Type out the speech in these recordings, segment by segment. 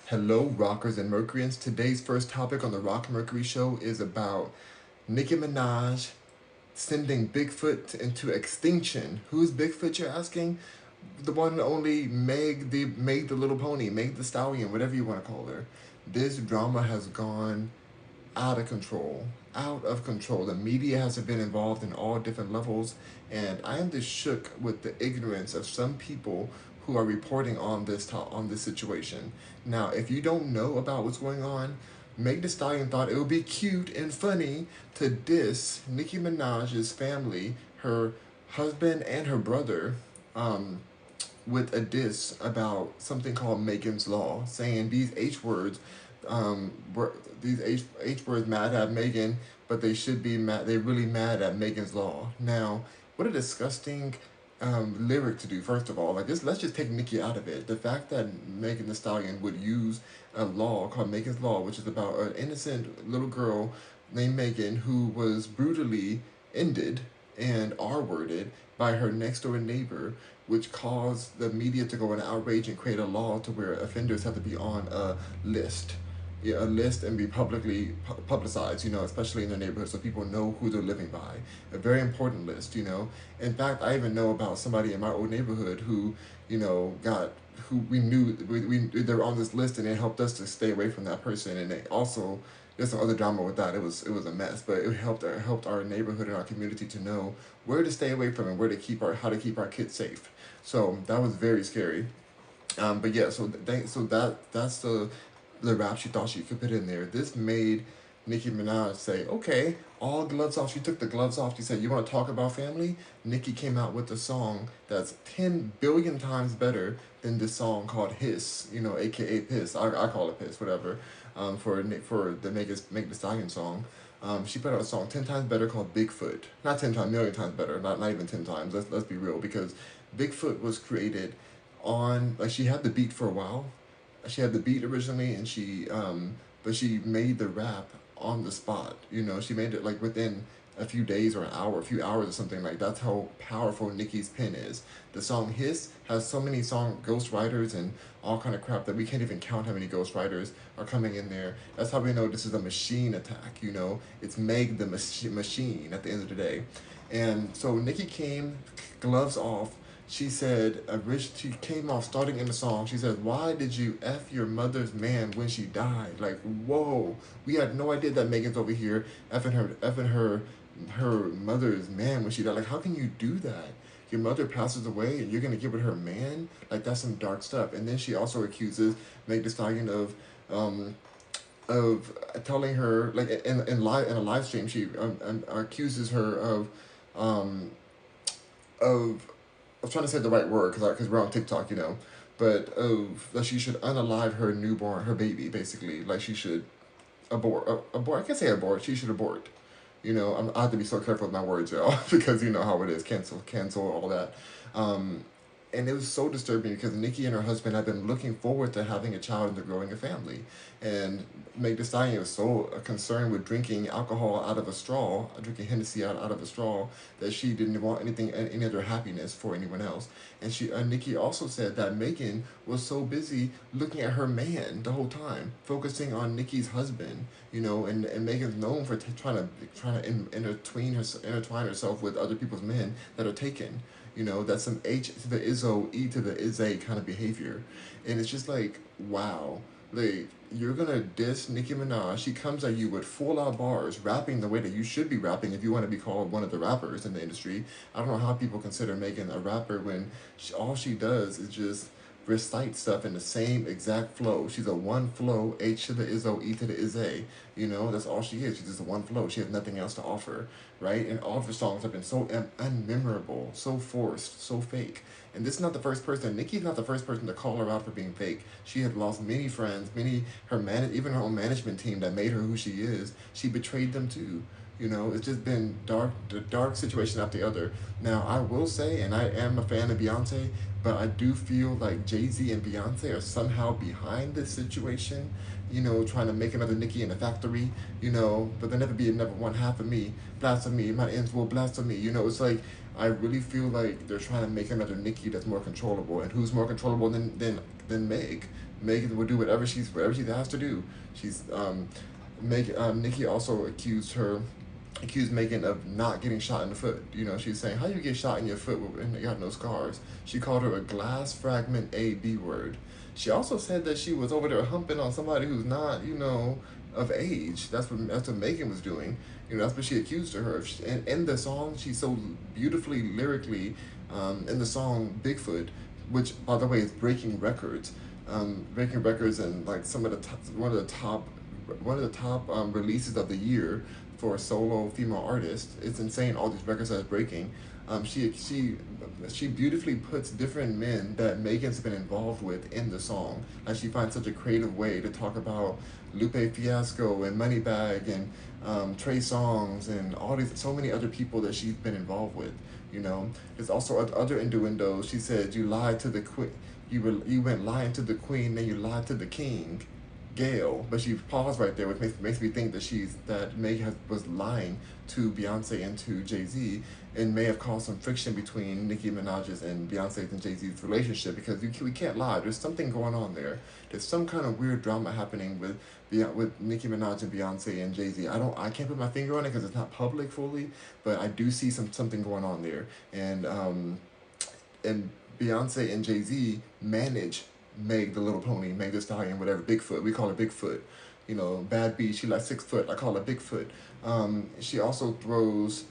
Hello, rockers and Mercuryans. Today's first topic on the Rock Mercury Show is about Nicki Minaj sending Bigfoot into extinction. Who's Bigfoot, you're asking? The one and only Meg the Little Pony, Meg the Stallion, whatever you want to call her. This drama has gone out of control. Out of control. The media has been involved in all different levels, and I am just shook with the ignorance of some people who are reporting on this situation. Now, if you don't know about what's going on, Meg Thee Stallion thought it would be cute and funny to diss Nicki Minaj's family, her husband and her brother, um, with a diss about something called Megan's Law, saying these H words, were these H words mad at Megan, but they should be mad. They're really mad at Megan's Law. Now, what a disgusting lyric to do. First of all, like this, let's just take Nicki out of it. The fact that Megan Thee Stallion would use a law called Megan's Law, which is about an innocent little girl named Megan who was brutally ended and R-worded by her next door neighbor, which caused the media to go in outrage and create a law to where offenders have to be on a list. Yeah, a list and be publicly publicized, especially in the neighborhood so people know who they're living by. A very important list. In fact, I even know about somebody in my old neighborhood who, who we knew, they were on this list and it helped us to stay away from that person. And it also, there's some other drama with that. It was a mess, but it helped our neighborhood and our community to know where to stay away from and how to keep our kids safe. So that was very scary. But yeah, that's the rap she thought she could put in there. This made Nicki Minaj say, okay, all gloves off. She took the gloves off. She said, you want to talk about family? Nicki came out with a song that's 10 billion times better than this song called Hiss, aka Piss. I call it Piss, whatever, for the Make the Stallion song. She put out a song 10 times better called Bigfoot. Not 10 times, million times better. Not even 10 times. Let's be real, because Bigfoot was created on, like, she had the beat for a while. She had the beat originally, and but she made the rap on the spot. She made it like within a few days or an hour, a few hours or something. Like, that's how powerful Nicki's pen is. The song Hiss has so many song ghostwriters and all kind of crap that we can't even count how many ghostwriters are coming in there. That's how we know this is a machine attack. It's Meg the machine at the end of the day. And so Nicki came, gloves off. She said, she came off starting in the song. She said, why did you F your mother's man when she died? Like, whoa. We had no idea that Megan's over here effing her mother's man when she died. Like, how can you do that? Your mother passes away and you're going to get with her man? Like, that's some dark stuff. And then she also accuses Meg Thee Stallion of telling her, like, in a live stream, she accuses her um, of I was trying to say the right word because we're on TikTok, but that she should unalive her baby, basically. Like, she should abort. I can't say abort. She should abort. I have to be so careful with my words, y'all, because you know how it is. Cancel, all that. And it was so disturbing because Nicki and her husband had been looking forward to having a child and to growing a family. And Meg Thee Stallion was so concerned with drinking alcohol out of a straw, drinking Hennessy out of a straw, that she didn't want any other happiness for anyone else. And Nicki also said that Megan was so busy looking at her man the whole time, focusing on Nicki's husband, and Megan's known for trying to intertwine herself with other people's men that are taken. That's some H to the Izzo, E to the Izzy kind of behavior. And it's just like, wow. Like, you're gonna diss Nicki Minaj. She comes at you with full out bars, rapping the way that you should be rapping if you want to be called one of the rappers in the industry. I don't know how people consider Megan a rapper when all she does is just recite stuff in the same exact flow. She's a one flow, H to the Izzo, E to the Izzy. That's all she is. She's just a one flow. She has nothing else to offer, right? And all of her songs have been so unmemorable, so forced, so fake. And this is not the first person. Nicki's not the first person to call her out for being fake. She had lost many friends, even her own management team that made her who she is. She betrayed them too. It's just been the dark situation after the other. Now, I will say, and I am a fan of Beyonce, but I do feel like Jay-Z and Beyonce are somehow behind this situation, trying to make another Nicki in the factory, but there'll never be another one half of me, blasphemy, my ends will blasphemy, it's like, I really feel like they're trying to make another Nicki that's more controllable, and who's more controllable than Meg? Megan will do whatever she's asked to do. She's Nicki also accused Megan of not getting shot in the foot. You know, she's saying, how you get shot in your foot and you have no scars? She called her a glass fragment A B word. She also said that she was over there humping on somebody who's not, you know, of age. That's what Megan was doing. You know, that's what she accused her of. And in the song, she's so beautifully lyrically in the song Bigfoot, which by the way is breaking records and like some of the one of the top releases of the year for a solo female artist. It's insane, all these records that are breaking. She beautifully puts different men that Megan's been involved with in the song. Like she finds such a creative way to talk about Lupe Fiasco and Moneybagg and Trey Songz and all these so many other people that she's been involved with. You know, there's also other innuendos. She said you lied to the queen. You went lying to the queen, then you lied to the king. Gail, but she paused right there, which makes me think that Meg was lying to Beyonce and to Jay-Z, and may have caused some friction between Nicki Minaj's and Beyonce's and Jay-Z's relationship, because we can't lie. There's something going on there. There's some kind of weird drama happening with Nicki Minaj and Beyonce and Jay-Z. I can't put my finger on it because it's not public fully, but I do see something going on there, and Beyonce and Jay-Z manage Meg the Little Pony, Meg the Stallion, whatever, Bigfoot. We call her Bigfoot. You know, Bad B, she like 6 foot. I call her Bigfoot. She also throws,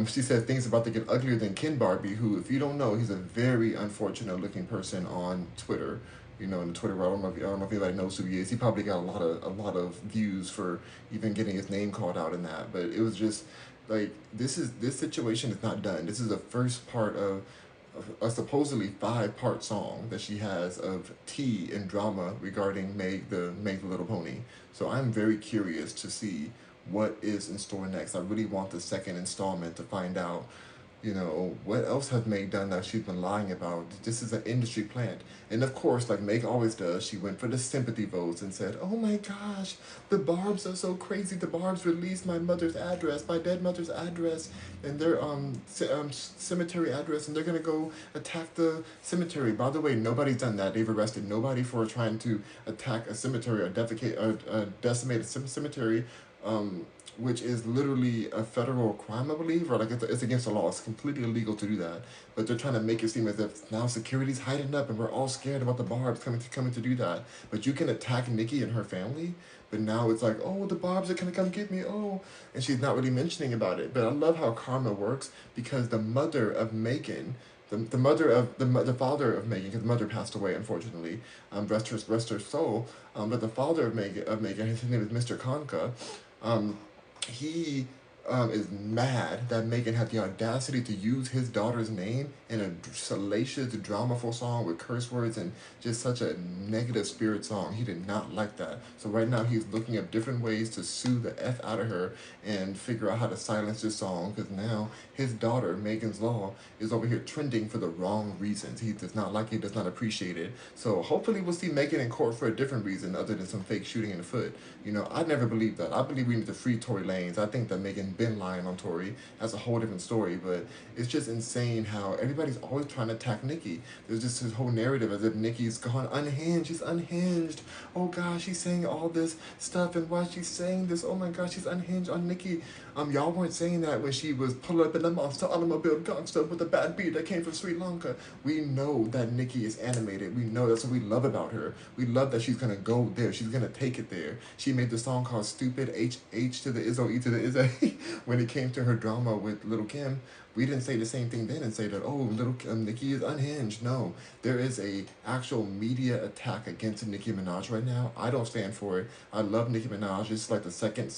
she said things about to get uglier than Ken Barbie, who, if you don't know, he's a very unfortunate looking person on Twitter. You know, in the Twitter world, I don't know if anybody knows who he is. He probably got a lot of views for even getting his name called out in that. But it was just like this situation is not done. This is the first part of a supposedly 5-part song that she has of tea and drama regarding Meg the Little Pony. So I'm very curious to see what is in store next. I really want the second installment to find out, you know, what else has Meg done that she's been lying about. This is an industry plant. And of course, like Meg always does, she went for the sympathy votes and said, oh my gosh, the Barbs are so crazy. The Barbs released my mother's address, my dead mother's address, and their cemetery address, and they're going to go attack the cemetery. By the way, nobody's done that. They've arrested nobody for trying to attack a cemetery or decimate a cemetery. Which is literally a federal crime, I believe, or like it's against the law. It's completely illegal to do that. But they're trying to make it seem as if now security's hiding up and we're all scared about the Barbs coming to do that. But you can attack Nicki and her family, but now it's like, oh, the Barbs are gonna come get me, oh, and she's not really mentioning about it. But I love how karma works, because the mother of Megan, the father of Megan, because the mother passed away, unfortunately, rest her soul. But the father of Megan, his name is Mr. Konka. He is mad that Megan had the audacity to use his daughter's name in a salacious, dramaful song with curse words and just such a negative spirit song. He did not like that. So right now he's looking at different ways to sue the F out of her and figure out how to silence this song, because now his daughter, Megan's Law, is over here trending for the wrong reasons. He does not like it, does not appreciate it. So hopefully we'll see Megan in court for a different reason other than some fake shooting in the foot. You know, I never believed that. I believe we need to free Tory Lanez. I think that Megan been lying on Tory. That's a whole different story, but it's just insane how everybody's always trying to attack Nicki. There's just this whole narrative as if Nicki's gone unhinged. She's unhinged. Oh gosh, she's saying all this stuff, and why she's saying this? Oh my gosh, she's unhinged on Nicki. Y'all weren't saying that when she was pulling up in the monster automobile gangster with a bad beat that came from Sri Lanka. We know that Nicki is animated. We know that's what we love about her. We love that she's gonna go there. She's gonna take it there. She made the song called Stupid, H to the Izzo, E to the Izzo. When it came to her drama with Lil' Kim, we didn't say the same thing then and say that, oh, Nicki is unhinged. No, there is a actual media attack against Nicki Minaj right now. I don't stand for it. I love Nicki Minaj. It's like the second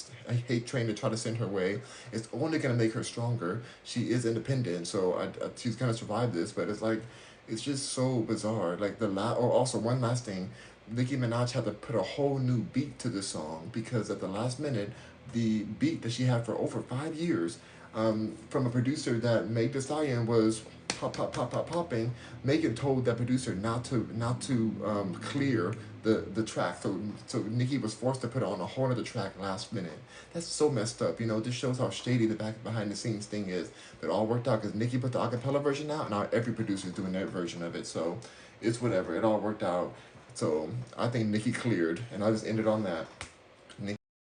hate train to try to send her way. It's only going to make her stronger. She is independent, so she's going to survive this, but it's like, it's just so bizarre. Like also one last thing, Nicki Minaj had to put a whole new beat to the song, because at the last minute, the beat that she had for over 5 years, from a producer that Meg Thee Stallion was popping, Megan told that producer not to clear the track, so Nicki was forced to put on a whole other track last minute. That's so messed up. You know, this shows how shady the behind the scenes thing is. It all worked out because Nicki put the acapella version out, and now every producer is doing their version of it. So it's whatever. It all worked out. So I think Nicki cleared, and I just ended on that.